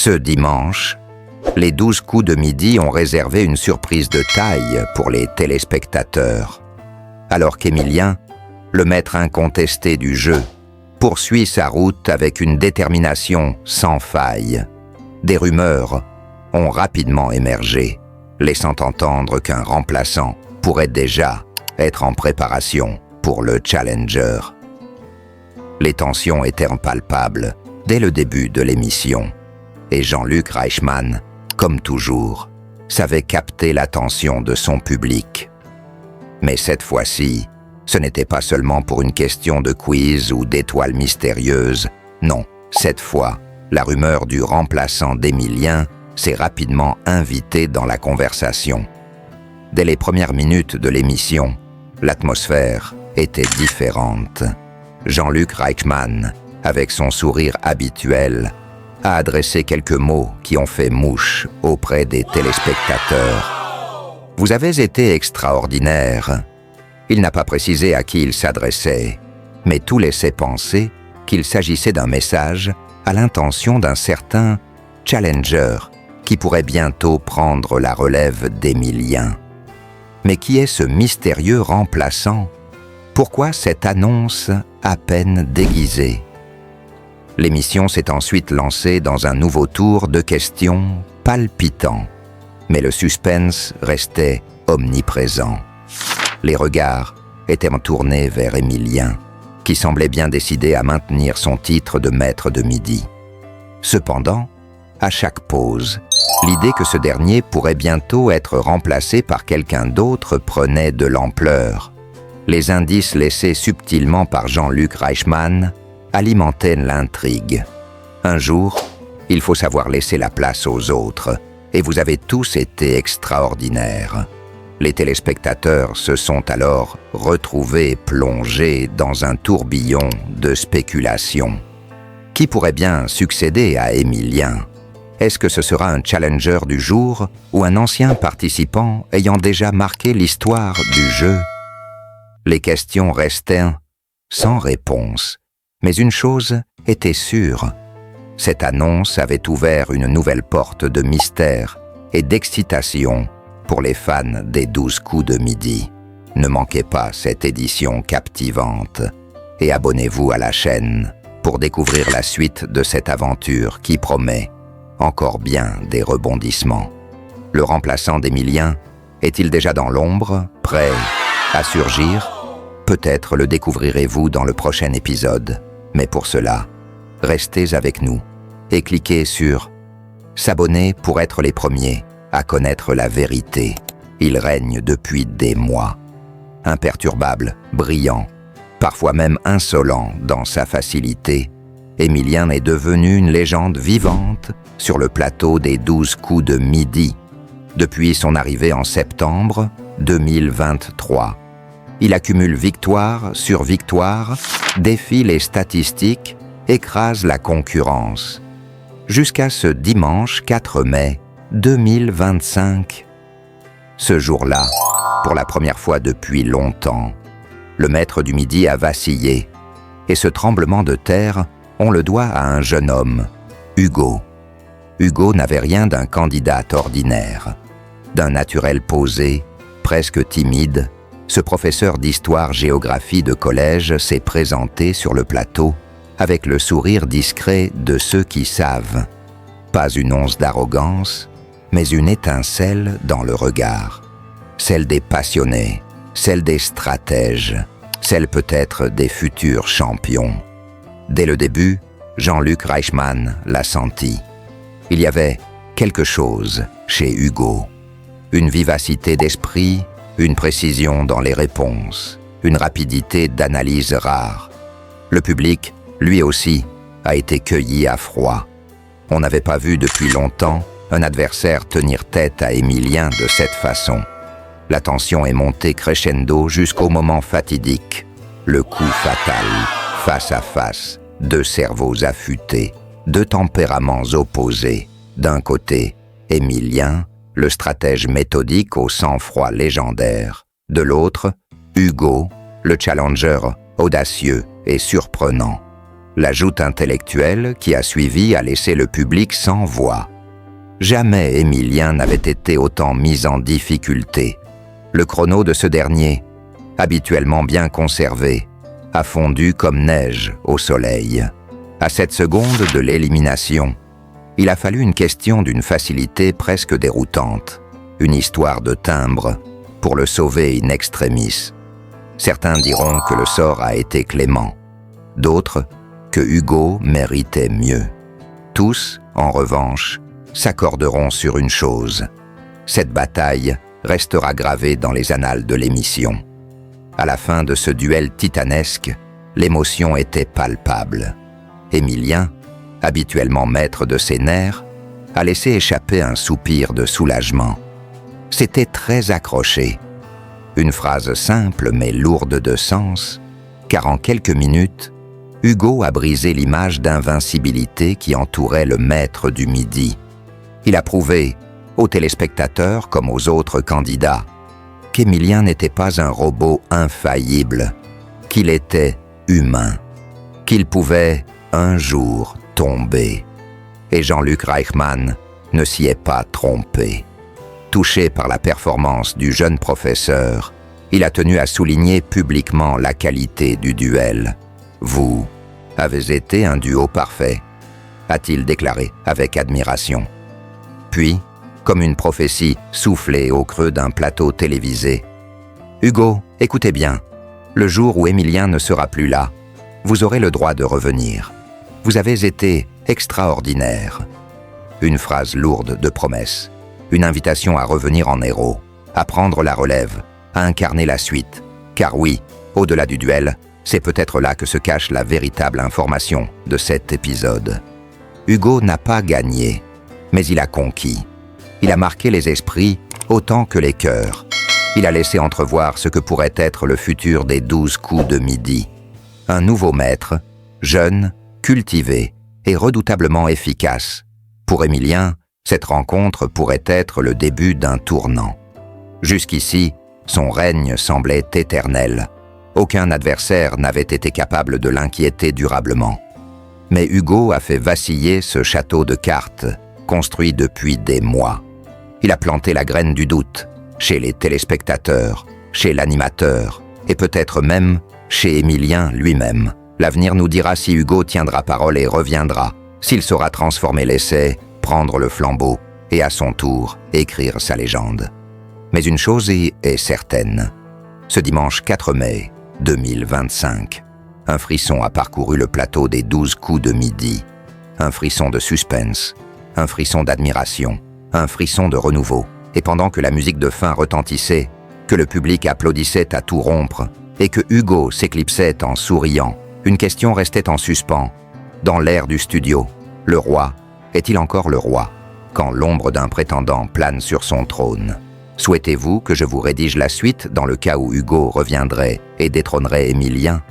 Ce dimanche, les 12 coups de midi ont réservé une surprise de taille pour les téléspectateurs. Alors qu'Emilien, le maître incontesté du jeu, poursuit sa route avec une détermination sans faille. Des rumeurs ont rapidement émergé, laissant entendre qu'un remplaçant pourrait déjà être en préparation pour le Challenger. Les tensions étaient palpables dès le début de l'émission, et Jean-Luc Reichmann, comme toujours, savait capter l'attention de son public. Mais cette fois-ci, ce n'était pas seulement pour une question de quiz ou d'étoiles mystérieuses. Non, cette fois, la rumeur du remplaçant d'Emilien s'est rapidement invitée dans la conversation. Dès les premières minutes de l'émission, l'atmosphère était différente. Jean-Luc Reichmann, avec son sourire habituel, a adressé quelques mots qui ont fait mouche auprès des téléspectateurs. « Vous avez été extraordinaire ». Il n'a pas précisé à qui il s'adressait, mais tout laissait penser qu'il s'agissait d'un message à l'intention d'un certain Challenger qui pourrait bientôt prendre la relève d'Emilien. Mais qui est ce mystérieux remplaçant? Pourquoi cette annonce à peine déguisée? L'émission s'est ensuite lancée dans un nouveau tour de questions palpitants, mais le suspense restait omniprésent. Les regards étaient tournés vers Emilien, qui semblait bien décidé à maintenir son titre de maître de midi. Cependant, à chaque pause, l'idée que ce dernier pourrait bientôt être remplacé par quelqu'un d'autre prenait de l'ampleur. Les indices laissés subtilement par Jean-Luc Reichmann alimentaient l'intrigue. Un jour, il faut savoir laisser la place aux autres, et vous avez tous été extraordinaires. Les téléspectateurs se sont alors retrouvés plongés dans un tourbillon de spéculations. Qui pourrait bien succéder à Emilien? Est-ce que ce sera un challenger du jour ou un ancien participant ayant déjà marqué l'histoire du jeu? Les questions restaient sans réponse, mais une chose était sûre. Cette annonce avait ouvert une nouvelle porte de mystère et d'excitation pour les fans des 12 coups de midi. Ne manquez pas cette édition captivante et abonnez-vous à la chaîne pour découvrir la suite de cette aventure qui promet encore bien des rebondissements. Le remplaçant d'Emilien est-il déjà dans l'ombre, prêt à surgir? Peut-être le découvrirez-vous dans le prochain épisode, mais pour cela, restez avec nous et cliquez sur « S'abonner pour être les premiers à connaître la vérité ». Il règne depuis des mois. Imperturbable, brillant, parfois même insolent dans sa facilité, Emilien est devenu une légende vivante sur le plateau des 12 coups de midi, depuis son arrivée en septembre 2023. Il accumule victoire sur victoire, défie les statistiques, écrase la concurrence. Jusqu'à ce dimanche 4 mai 2025. Ce jour-là, pour la première fois depuis longtemps, le maître du midi a vacillé, et ce tremblement de terre, on le doit à un jeune homme, Hugo. Hugo n'avait rien d'un candidat ordinaire. D'un naturel posé, presque timide, ce professeur d'histoire-géographie de collège s'est présenté sur le plateau avec le sourire discret de ceux qui savent. Pas une once d'arrogance, mais une étincelle dans le regard. Celle des passionnés, celle des stratèges, celle peut-être des futurs champions. Dès le début, Jean-Luc Reichmann l'a senti. Il y avait quelque chose chez Hugo. Une vivacité d'esprit, une précision dans les réponses, une rapidité d'analyse rare. Le public, lui aussi, a été cueilli à froid. On n'avait pas vu depuis longtemps un adversaire tenir tête à Emilien de cette façon. La tension est montée crescendo jusqu'au moment fatidique. Le coup fatal, face à face, deux cerveaux affûtés, deux tempéraments opposés. D'un côté, Emilien, le stratège méthodique au sang-froid légendaire. De l'autre, Hugo, le challenger audacieux et surprenant. La joute intellectuelle qui a suivi a laissé le public sans voix. Jamais Émilien n'avait été autant mis en difficulté. Le chrono de ce dernier, habituellement bien conservé, a fondu comme neige au soleil. À 7 secondes de l'élimination, il a fallu une question d'une facilité presque déroutante, une histoire de timbre, pour le sauver in extremis. Certains diront que le sort a été clément, d'autres que Hugo méritait mieux. Tous, en revanche, s'accorderont sur une chose. Cette bataille restera gravée dans les annales de l'émission. À la fin de ce duel titanesque, l'émotion était palpable. Émilien, habituellement maître de ses nerfs, a laissé échapper un soupir de soulagement. C'était très accroché. Une phrase simple mais lourde de sens, car en quelques minutes, Hugo a brisé l'image d'invincibilité qui entourait le maître du Midi. Il a prouvé, aux téléspectateurs comme aux autres candidats, qu'Émilien n'était pas un robot infaillible, qu'il était humain, qu'il pouvait un jour tomber. Et Jean-Luc Reichmann ne s'y est pas trompé. Touché par la performance du jeune professeur, il a tenu à souligner publiquement la qualité du duel. « Vous avez été un duo parfait », a-t-il déclaré avec admiration. Puis, comme une prophétie soufflée au creux d'un plateau télévisé, « Hugo, écoutez bien, le jour où Émilien ne sera plus là, vous aurez le droit de revenir. Vous avez été extraordinaire. » Une phrase lourde de promesses, une invitation à revenir en héros, à prendre la relève, à incarner la suite. Car oui, au-delà du duel, c'est peut-être là que se cache la véritable information de cet épisode. Hugo n'a pas gagné, mais il a conquis. Il a marqué les esprits autant que les cœurs. Il a laissé entrevoir ce que pourrait être le futur des 12 coups de Midi. Un nouveau maître, jeune, cultivé et redoutablement efficace. Pour Émilien, cette rencontre pourrait être le début d'un tournant. Jusqu'ici, son règne semblait éternel. Aucun adversaire n'avait été capable de l'inquiéter durablement. Mais Hugo a fait vaciller ce château de cartes, construit depuis des mois. Il a planté la graine du doute, chez les téléspectateurs, chez l'animateur, et peut-être même chez Émilien lui-même. L'avenir nous dira si Hugo tiendra parole et reviendra, s'il saura transformer l'essai, prendre le flambeau, et à son tour, écrire sa légende. Mais une chose est certaine. Ce dimanche 4 mai 2025, un frisson a parcouru le plateau des 12 coups de Midi. Un frisson de suspense, un frisson d'admiration, un frisson de renouveau. Et pendant que la musique de fin retentissait, que le public applaudissait à tout rompre, et que Hugo s'éclipsait en souriant, une question restait en suspens. Dans l'air du studio, le roi est-il encore le roi, quand l'ombre d'un prétendant plane sur son trône? Souhaitez-vous que je vous rédige la suite dans le cas où Hugo reviendrait et détrônerait Émilien?